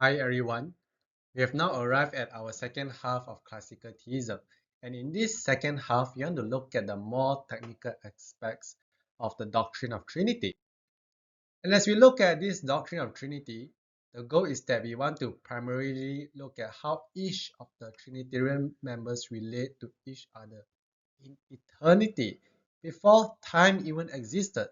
Hi everyone, we have now arrived at our second half of classical theism, and in this second half we want to look at the more technical aspects of the doctrine of Trinity. And as we look at this doctrine of Trinity, the goal is that we want to primarily look at how each of the Trinitarian members relate to each other in eternity, before time even existed.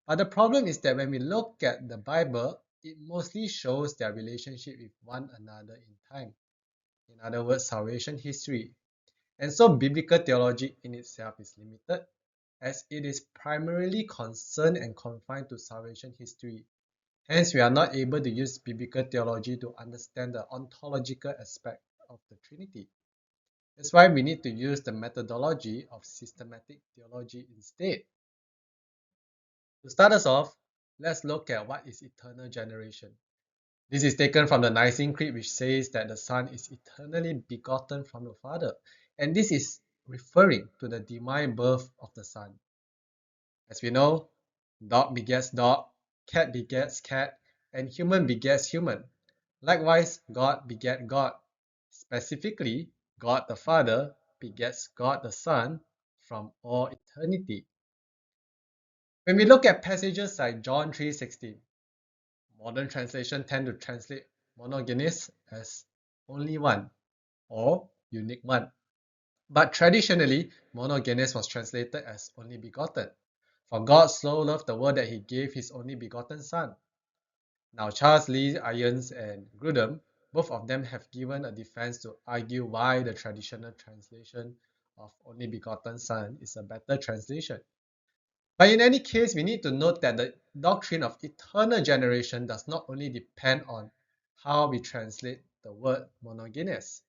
But the problem is that when we look at the Bible, it mostly shows their relationship with one another in time. In other words, salvation history. And so biblical theology in itself is limited, as it is primarily concerned and confined to salvation history. Hence, we are not able to use biblical theology to understand the ontological aspect of the Trinity. That's why we need to use the methodology of systematic theology instead. To start us off, let's look at what is eternal generation. This is taken from the Nicene Creed, which says that the Son is eternally begotten from the Father, and this is referring to the divine birth of the Son. As we know, dog begets dog, cat begets cat, and human begets human. Likewise, God begat God. Specifically, God the Father begets God the Son from all eternity. When we look at passages like John 3:16, modern translation tend to translate monogenes as only one or unique one. But traditionally, monogenes was translated as only begotten. For God so loved the world that he gave his only begotten Son. Now, Charles Lee Irons and Grudem, both of them have given a defense to argue why the traditional translation of only begotten Son is a better translation. But in any case, we need to note that the doctrine of eternal generation does not only depend on how we translate the word monogenes.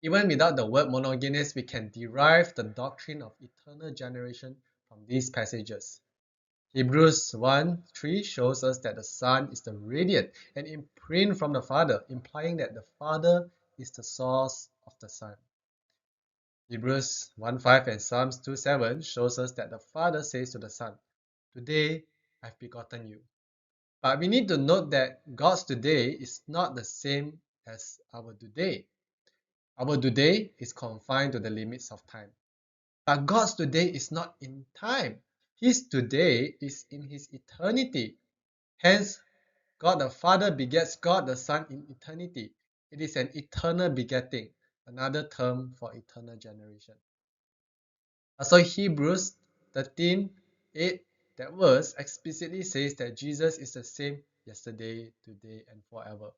Even without the word monogenes, we can derive the doctrine of eternal generation from these passages. Hebrews 1:3 shows us that the Son is the radiant and imprint from the Father, implying that the Father is the source of the Son. Hebrews 1:5 and Psalms 2:7 shows us that the Father says to the Son, "Today I've begotten you." But we need to note that God's today is not the same as our today. Our today is confined to the limits of time. But God's today is not in time. His today is in his eternity. Hence, God the Father begets God the Son in eternity. It is an eternal begetting, another term for eternal generation. So Hebrews 13:8, that verse explicitly says that Jesus is the same yesterday, today, and forever,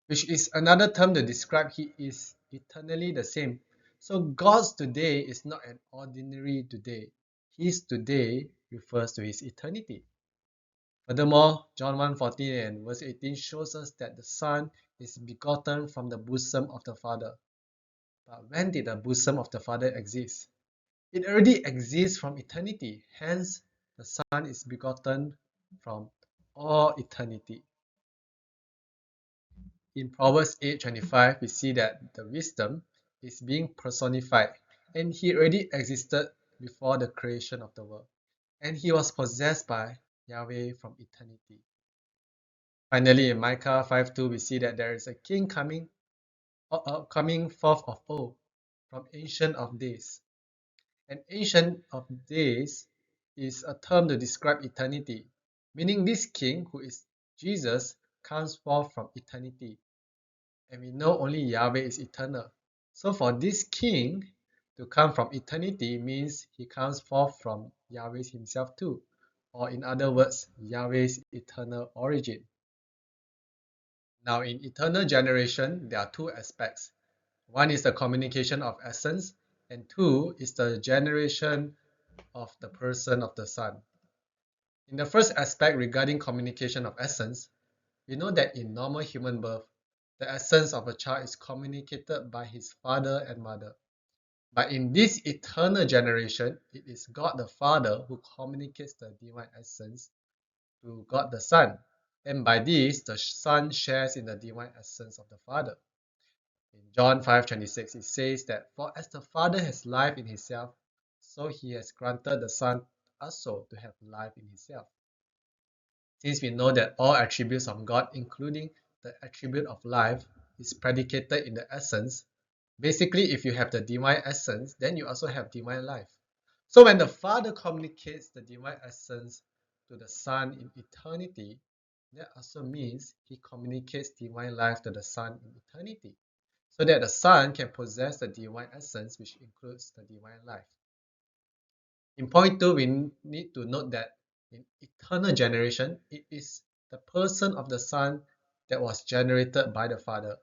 which is another term to describe he is eternally the same. So God's today is not an ordinary today. His today refers to his eternity. Furthermore, John 1:14 and verse 18 shows us that the Son is begotten from the bosom of the Father. But when did the bosom of the Father exist? It already exists from eternity. Hence, the Son is begotten from all eternity. In Proverbs 8:25, we see that the wisdom is being personified, and he already existed before the creation of the world, and he was possessed by Yahweh from eternity. Finally, in Micah 5:2, we see that there is a king coming forth of old, from ancient of days. An ancient of days is a term to describe eternity, meaning this king, who is Jesus, comes forth from eternity. And we know only Yahweh is eternal. So for this king to come from eternity means he comes forth from Yahweh himself too, or in other words, Yahweh's eternal origin. Now in eternal generation, there are two aspects. One is the communication of essence, and two is the generation of the person of the Son. In the first aspect regarding communication of essence, we know that in normal human birth, the essence of a child is communicated by his father and mother. But in this eternal generation, it is God the Father who communicates the divine essence to God the Son. And by this, the Son shares in the divine essence of the Father. In John 5:26, it says that, "For as the Father has life in himself, so he has granted the Son also to have life in himself." Since we know that all attributes of God, including the attribute of life, is predicated in the essence. Basically, if you have the divine essence, then you also have divine life. So when the Father communicates the divine essence to the Son in eternity, that also means he communicates divine life to the Son in eternity, so that the Son can possess the divine essence, which includes the divine life. In point 2, we need to note that in eternal generation, it is the person of the Son that was generated by the Father.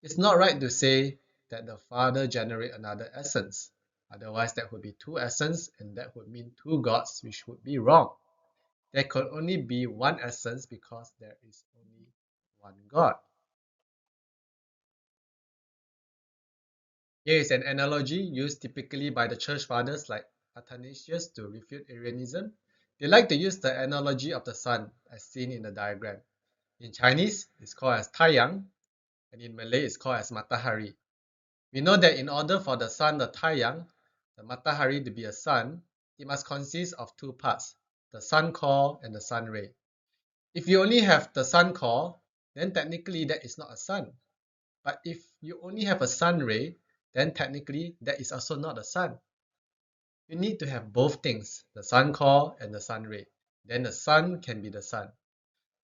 It's not right to say that the Father generates another essence. Otherwise, that would be two essence, and that would mean two gods, which would be wrong. There could only be one essence because there is only one God. Here is an analogy used typically by the church fathers like Athanasius to refute Arianism. They like to use the analogy of the sun as seen in the diagram. In Chinese, it's called as Taiyang, and in Malay, it's called as Matahari. We know that in order for the sun, the Taiyang, the Matahari to be a sun, it must consist of two parts, the sun core and the sun ray. If you only have the sun core, then technically that is not a sun. But if you only have a sun ray, then technically that is also not a sun. You need to have both things, the sun core and the sun ray. Then the sun can be the sun.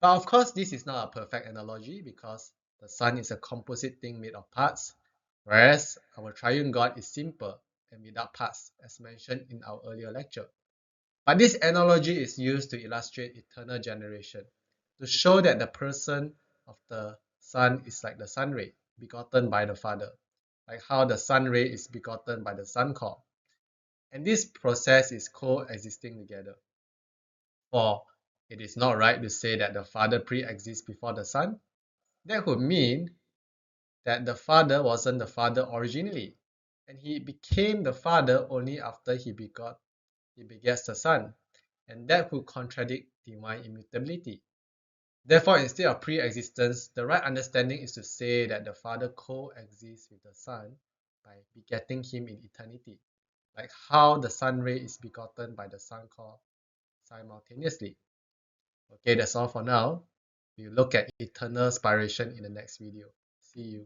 But of course, this is not a perfect analogy because the sun is a composite thing made of parts, whereas our triune God is simple and without parts, as mentioned in our earlier lecture. But this analogy is used to illustrate eternal generation, to show that the person of the Son is like the sun ray, begotten by the Father, like how the sun ray is begotten by the sun core. And this process is coexisting together. For it is not right to say that the Father pre-exists before the Son. That would mean that the Father wasn't the Father originally, and he became the Father only after he begets the Son, and that would contradict divine immutability. Therefore, instead of pre-existence, the right understanding is to say that the Father coexists with the Son by begetting him in eternity, like how the sun ray is begotten by the sun core simultaneously. Okay, that's all for now. We'll look at eternal spiration in the next video. See you.